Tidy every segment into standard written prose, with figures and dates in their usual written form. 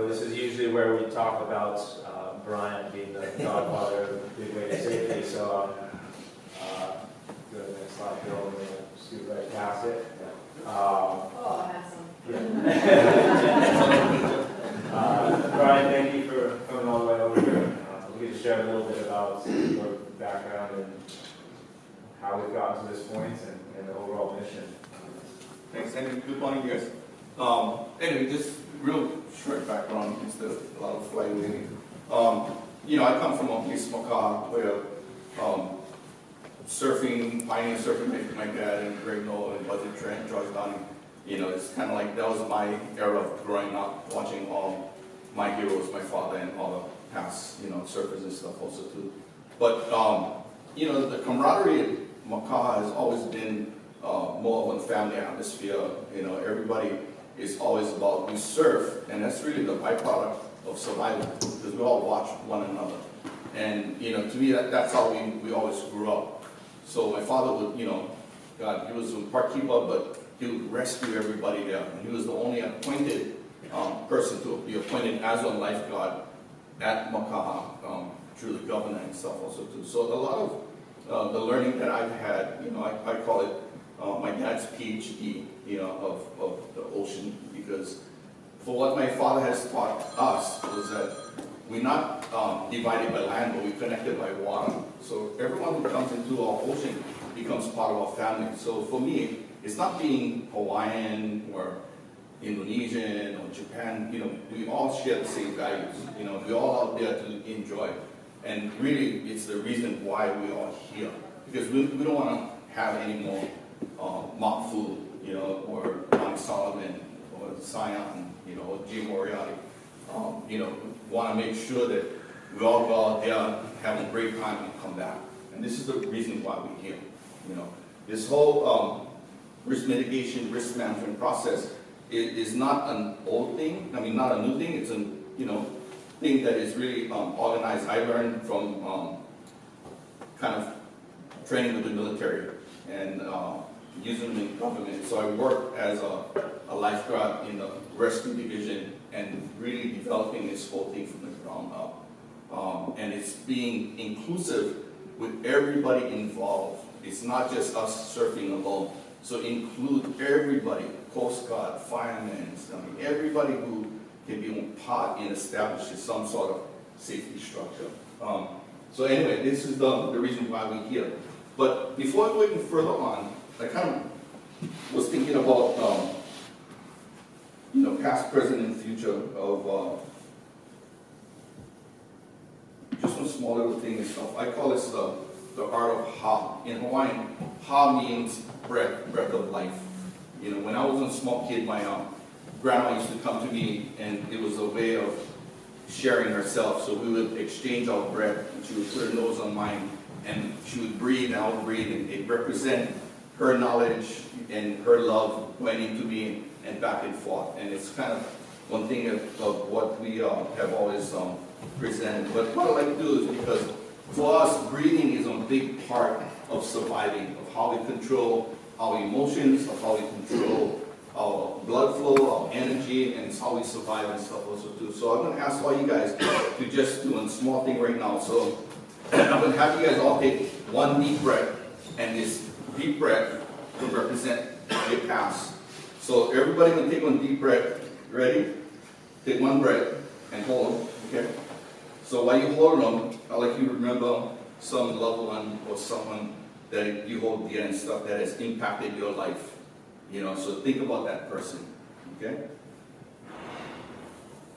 This is usually where we talk about Brian being the godfather of big wave safety. So go to the next slide, Bill, and then scoot right past it. Oh, handsome. Brian, thank you for coming all the way over here. We could share a little bit about your background and how we've gotten to this point and the overall mission. Thanks, Andy. Good morning, guys. Anyway, just real short background instead of a lot of flywheeling. I come from a place, Macau, where surfing, pioneer surfing, my dad and Greg Noel and Buzzy Trent, George Donnie, it's kind of like that was my era of growing up, watching all my heroes, my father and all the past, surfers and stuff also too. But, the camaraderie in Macau has always been more of a family atmosphere. Everybody is always about, we surf, and that's really the byproduct of survival, because we all watch one another. And, to me, that's how we always grew up. So my father would, he was a park keeper, but he would rescue everybody there. And he was the only appointed person to be appointed as a lifeguard at Macau through the governor and stuff also too. So a lot of the learning that I've had, I call it my dad's PhD, of the ocean, because for what my father has taught us was that we're not divided by land, but we're connected by water. So everyone who comes into our ocean becomes part of our family. So for me, it's not being Hawaiian or Indonesian or Japan, we all share the same values. We're all out there to enjoy. And really, it's the reason why we're all here. Because we don't want to have any more Mark Fu, or Ronnie Solomon, or Zion, or Jim Moriarty. Want to make sure that we all go out there, have a great time, and come back. And this is the reason why we're here. This whole risk mitigation, risk management process is not an old thing. I mean, not a new thing. It's a thing that is really organized. I learned from kind of training with the military and using them in government. So I worked as a lifeguard in the rescue division and really developing this whole thing from the ground up. And it's being inclusive with everybody involved. It's not just us surfing alone. So include everybody, Coast Guard, firemen, everybody who can be a part in establishing some sort of safety structure. So anyway, this is the reason why we're here. But before I go even further on, I kind of was thinking about past, present, and future of just one small little thing and stuff. I call this the art of ha. In Hawaiian, ha means breath of life. When I was a small kid, my grandma used to come to me, and it was a way of sharing herself. So we would exchange our breath, and she would put her nose on mine, and she would breathe, and I would breathe, and it represent her knowledge and her love going into me and back and forth. And it's kind of one thing of what we have always presented. But what I like to do is because for us, breathing is a big part of surviving, of how we control our emotions, of how we control our blood flow, our energy, and it's how we survive and stuff also too. So I'm going to ask all you guys to just do a small thing right now. So I'm going to have you guys all take one deep breath, and this deep breath will represent your past. So everybody going to take one deep breath. Ready? Take one breath and hold them. Okay? So while you hold them, I'd like you to remember some loved one or someone that you hold dear and stuff that has impacted your life. So think about that person. Okay?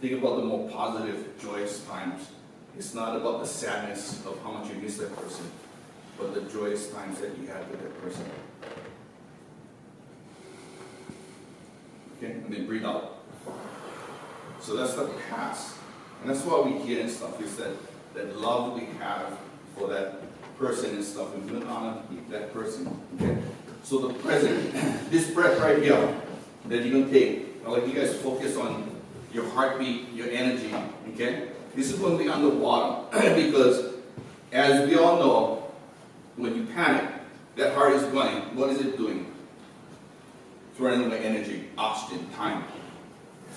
Think about the more positive, joyous times. It's not about the sadness of how much you miss that person, but the joyous times that you had with that person. Okay? And then breathe out. So that's the past. And that's why we hear and stuff, is that love we have for that person and stuff, and we honor that person. Okay? So the present, this breath right here that you're going to take, I'd like you guys to focus on your heartbeat, your energy, okay? This is going to be underwater because as we all know, when you panic, that heart is going. What is it doing? It's running away energy, oxygen, time.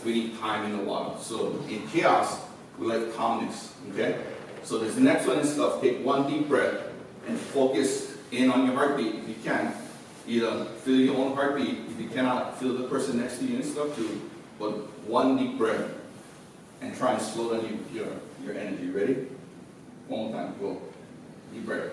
we need time in the water. So in chaos, we like calmness, okay? So this next one is stuff, take one deep breath and focus in on your heartbeat if you can. Either feel your own heartbeat, if you cannot, feel the person next to you and stuff too. But one deep breath and try and slow down your energy. Ready? One more time, go. Deep breath.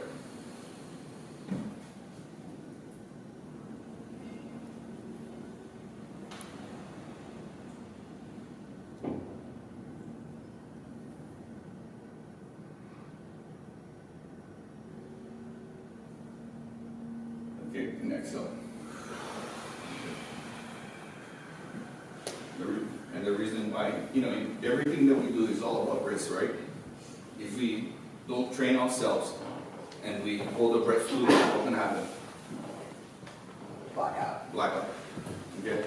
Okay, and exhale. And the reason why, everything that we do is all about risk, right? If we don't train ourselves and we hold the breath too long, what's going to happen? Blackout. Blackout. Okay?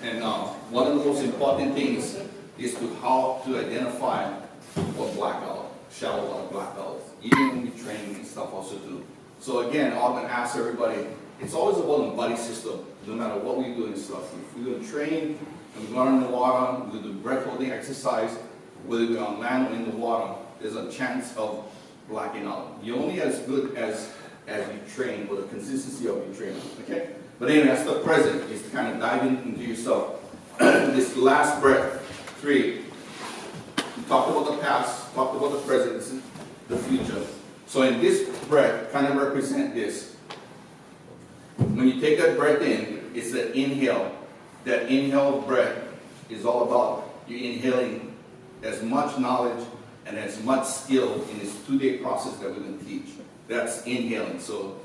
And one of the most important things is how to identify what blackout, shallow water blackout, even when we train and stuff also too. So again, I'm going to ask everybody, it's always about a buddy system, no matter what we do and stuff. If we're going to train and we're going in the water, we're going to do breath holding exercise, whether we're on land or in the water, there's a chance of blacking out. You're only as good as you train, or the consistency of your training, okay? But anyway, that's the present, is to kind of dive into yourself. This last breath, 3. We talked about the past, talked about the present, this is the future. So in this breath, kind of represent this. When you take that breath in, it's the inhale. That inhale breath is all about you inhaling as much knowledge and as much skill in this 2-day process that we're going to teach. That's inhaling. So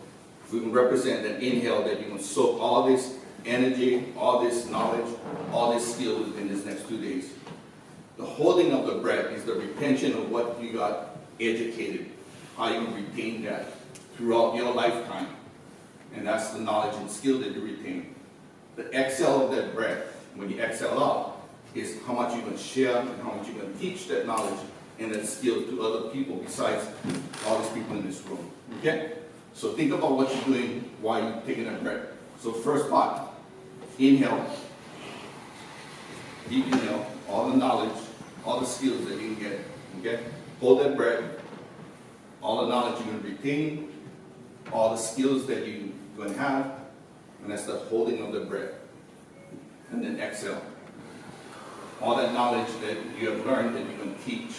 we can represent that inhale, that you can soak all this energy, all this knowledge, all this skill within this next 2 days. The holding of the breath is the retention of what you got educated, how you retain that throughout your lifetime. And that's the knowledge and skill that you retain. The exhale of that breath, when you exhale out, is how much you can share and how much you can teach that knowledge and that skill to other people besides all these people in this room. Okay? So think about what you're doing while you're taking that breath. So first part, inhale. Deep inhale, all the knowledge, all the skills that you can get. Okay? Hold that breath. All the knowledge you're going to retain, all the skills that you're going to have, and that's the holding of the breath. And then exhale. All that knowledge that you have learned that you can teach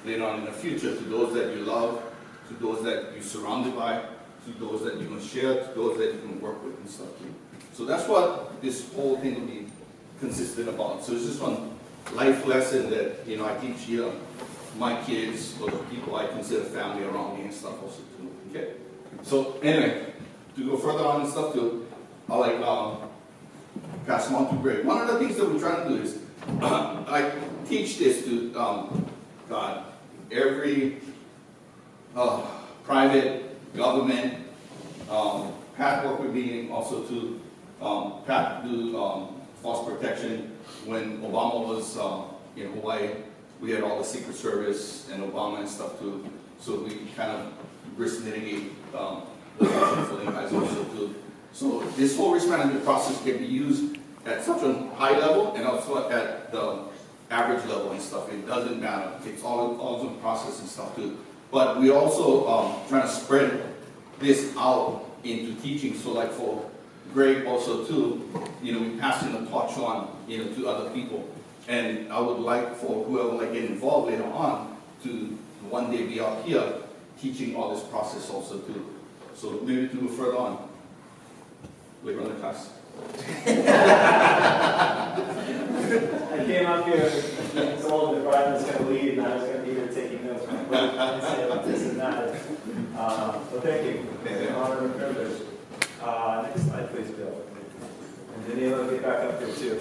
later on in the future to those that you love, to those that you're surrounded by, to those that you can share, to those that you can work with and stuff too. So that's what this whole thing will be consistent about. So it's just one life lesson that I teach here, my kids, or the people I consider family around me and stuff also too. Okay? So anyway, to go further on and stuff too, I like pass them on to Greg. One of the things that we're trying to do is I teach this to every private, government, Pat work with me also to Pat do false protection. When Obama was in Hawaii, we had all the Secret Service and Obama and stuff too. So we kind of risk mitigate the for them guys also too. So this whole risk management process can be used at such a high level and also at the average level and stuff. It doesn't matter. It's all in process and stuff too. But we also trying to spread this out into teaching. So like for Greg also too, we passing the torch on, to other people. And I would like for whoever might get involved later on to one day be out here teaching all this process also too. So maybe to go further on later on in the class. I came up here and told the Brian was going to lead and I was going to be here taking notes. And say about this and that. Well, thank you. It's an honor and a privilege. Next slide, please, Bill. And Danilo, get back up here too.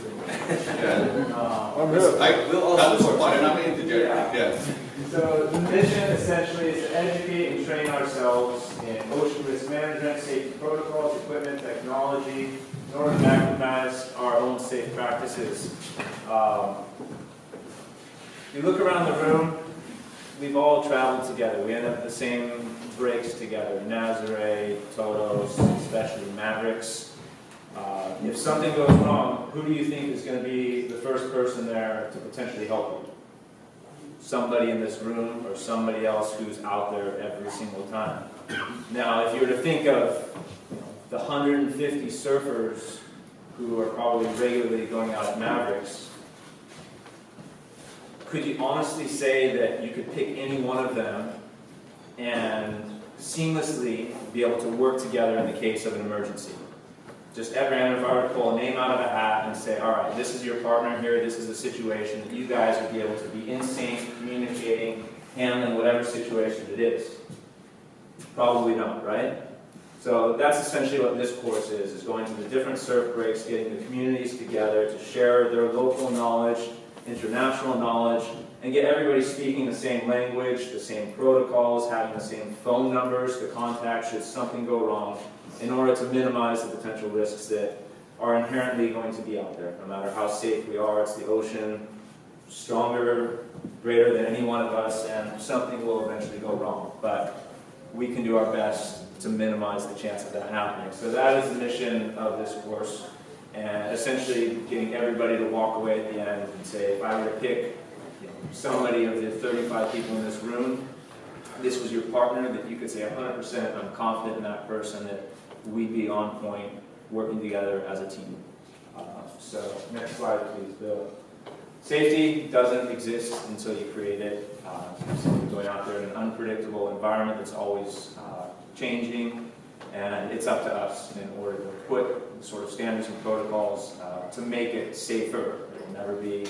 We'll also support it. I'm going to interject. Yeah. So the mission essentially is to educate and train ourselves in ocean risk management, safety protocols, equipment, technology, in order to maximize our own safe practices. If you look around the room, we've all traveled together. We end up at the same breaks together, Nazare, Totos, especially Mavericks. If something goes wrong, who do you think is going to be the first person there to potentially help you? Somebody in this room or somebody else who's out there every single time. Now, if you were to think of the 150 surfers who are probably regularly going out at Mavericks, could you honestly say that you could pick any one of them and seamlessly be able to work together in the case of an emergency? Just every if I were to pull a name out of a hat and say, all right, this is your partner here, this is a situation that you guys would be able to be in sync, communicating, handling whatever situation it is. Probably not, right? So that's essentially what this course is going to the different surf breaks, getting the communities together to share their local knowledge, international knowledge, and get everybody speaking the same language, the same protocols, having the same phone numbers to contact should something go wrong, in order to minimize the potential risks that are inherently going to be out there. No matter how safe we are, it's the ocean, stronger, greater than any one of us, and something will eventually go wrong. But we can do our best to minimize the chance of that happening. So that is the mission of this course, and essentially getting everybody to walk away at the end and say, if I were to pick somebody of the 35 people in this room, this was your partner, that you could say 100% I'm confident in that person, that we'd be on point, working together as a team. So next slide, please, Bill. Safety doesn't exist until you create it. So you're going out there in an unpredictable environment that's always changing, and it's up to us in order to put sort of standards and protocols to make it safer. It will never be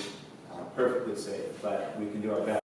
perfectly safe, but we can do our best.